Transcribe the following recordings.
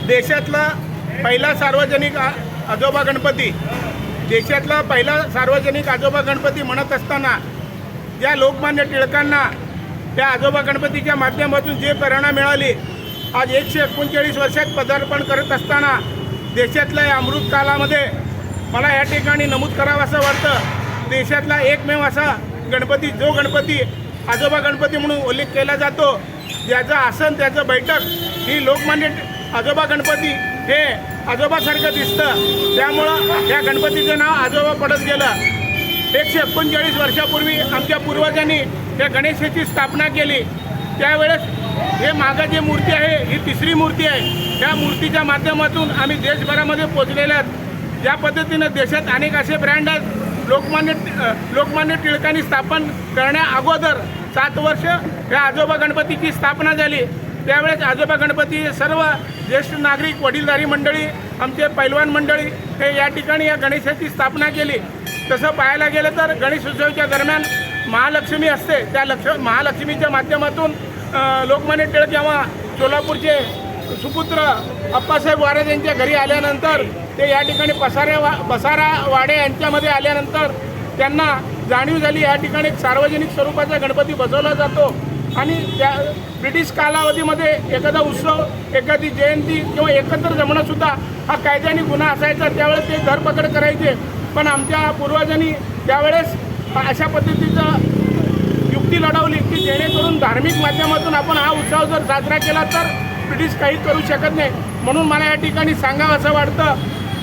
देशातला पहिला सार्वजनिक आजोबा गणपती, देशातला पहिला सार्वजनिक आजोबा गणपती म्हणत असताना ज्या लोकमान्य टिळकांना त्या आजोबा गणपतीच्या माध्यमातून जे प्रेरणा मिळाली, आज 139 वर्षात पदार्पण करत असताना देशातल्या या अमृत कालामध्ये मला या ठिकाणी नमूद करावं असं वाटतं, देशातला एकमेव असा गणपती, जो गणपती आजोबा गणपती म्हणून उल्लेख केला जातो, ज्याचं आसन त्याचं बैठक ही लोकमान्य आजोबा गणपती हे आजोबासारखं दिसतं, त्यामुळं या गणपतीचं नाव आजोबा पडत गेलं। 139 वर्षापूर्वी आमच्या पूर्वजांनी या गणेशाची स्थापना केली, त्यावेळेस हे मागं जी मूर्ती आहे ही तिसरी मूर्ती आहे। त्या मूर्तीच्या माध्यमातून आम्ही देशभरामध्ये पोचलेले आहेत। ज्या पद्धतीनं देशात अनेक असे ब्रँड आहेत, लोकमान्य टिळकांनी स्थापन करण्या अगोदर 7 वर्ष या आजोबा गणपतीची स्थापना झाली। त्यावेळेस आजोबा गणपती सर्व ज्येष्ठ नागरिक, वडीलधारी मंडळी, आमचे पैलवान मंडळी हे या ठिकाणी या गणेशाची स्थापना केली। तसं पाहायला गेलं तर गणेशोत्सवाच्या दरम्यान महालक्ष्मी असते, त्या महालक्ष्मीच्या माध्यमातून लोकमान्य टिळक जेव्हा सोलापूरचे सुपुत्र अप्पासाहेब वारे यांच्या घरी आल्यानंतर, ते या ठिकाणी बसारा वाडे यांच्यामध्ये आल्यानंतर त्यांना जाणीव झाली या ठिकाणी एक सार्वजनिक स्वरूपाचा गणपती बसवला जातो आणि त्या ब्रिटिश कालावधीमध्ये एखादा उत्सव, एखादी जयंती किंवा एकत्र जमणंसुद्धा हा कायद्याने गुन्हा असायचा, त्यावेळेस ते धरपकड करायचे। पण आमच्या पूर्वजांनी त्यावेळेस अशा पद्धतीचं युक्ती लढवली की जेणेकरून धार्मिक माध्यमातून आपण हा उत्सव जर साजरा केला तर ब्रिटिश काही करू शकत नाही। म्हणून मला या ठिकाणी सांगावं असं वाटतं,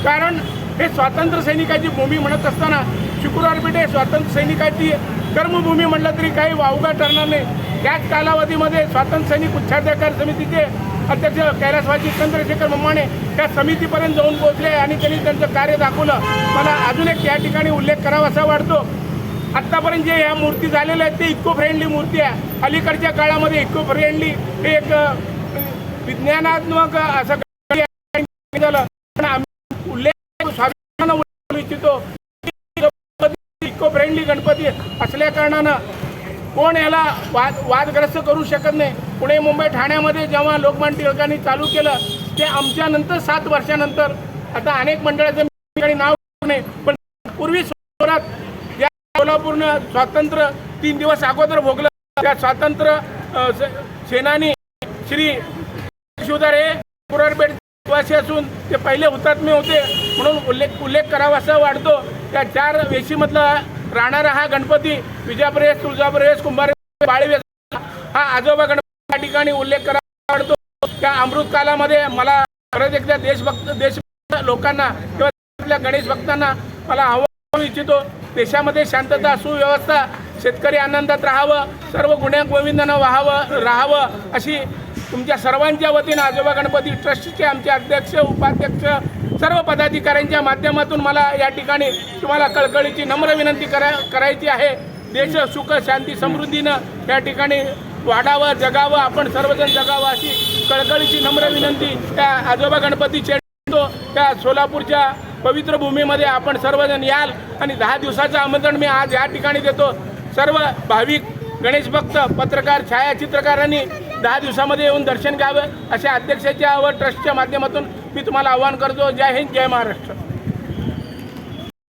कारण हे स्वातंत्र्य सैनिकाची भूमी म्हणत असताना शुक्रवार पेठ हे स्वातंत्र्य सैनिकाची कर्मभूमी म्हटलं तरी काही वावगा ठरणार नाही। त्याच कालावधीमध्ये स्वातंत्र्य सैनिक उच्चाधिकार समितीचे अध्यक्ष कैलासवासी चंद्रशेखर मम्माणे त्या समितीपर्यंत जाऊन पोहोचले आणि त्यांनी त्यांचं कार्य दाखवलं। मला अजून एक या ठिकाणी उल्लेख करावा असा वाटतो, आत्तापर्यंत जे ह्या मूर्ती झालेल्या आहेत ते इको फ्रेंडली मूर्ती आहे। अलीकडच्या काळामध्ये इको फ्रेंडली हे एक विज्ञानात्मक असं झालं, पण आम्ही उल्लेख स्वाभिमानानं इच्छितो इको फ्रेंडली गणपती असल्या कारणानं कोण याला वादग्रस्त करू शकत नाही। पुणे, मुंबई, ठाण्यामध्ये जेव्हा लोकमान्य टिळकांनी चालू केलं ते आमच्यानंतर 7 वर्षानंतर, आता अनेक मंडळाचं ठिकाणी नाव नाही, पण पूर्वी सोलापूरनं स्वातंत्र्य 3 दिवस अगोदर भोगलं। त्या स्वातंत्र्य सेनानी श्री शिवदार हे कुरारपेठ निवासी असून ते पहिले हुतात्मे होते, म्हणून उल्लेख करावा असं वाटतो। त्या 4 वेशीमधला राहणारा हा गणपती विजापुरेस, तुळजापुरेस, कुंभारेस, बाळीवेस हा आजोबा गणपती या ठिकाणी उल्लेख करावा वाटतो। त्या अमृत कालामध्ये मला परत एकदा देशभक्त लोकांना किंवा आपल्या गणेश भक्तांना मला आव्हान इच्छितो, देशामध्ये शांतता, सुव्यवस्था, शेतकरी आनंदात राहावं, सर्व गुण्या गोविंदानं राहावं अशी तुमच्या सर्वांच्या वतीनं आजोबा गणपती ट्रस्टचे आमचे अध्यक्ष, उपाध्यक्ष, सर्व पदाधिकाऱ्यांच्या माध्यमातून मला या ठिकाणी तुम्हाला कळकळीची नम्र विनंती करायची आहे। देश सुख, शांती, समृद्धीनं या ठिकाणी वाढावं, जगावं, आपण सर्वजण जगावं अशी कळकळीची नम्र विनंती त्या आजोबा गणपतीची त्या सोलापूरच्या पवित्र भूमीमध्ये आपण सर्वजण याल आणि 10 दिवसाचं आमंत्रण मी आज या ठिकाणी देतो। सर्व भाविक, गणेश भक्त, पत्रकार, छायाचित्रकारांनी 10 दिवसामध्ये येऊन दर्शन घ्यावं अशा अध्यक्षाच्या व ट्रस्टच्या माध्यमातून मी तुम्हाला आवाहन करतो। जय हिंद, जय महाराष्ट्र।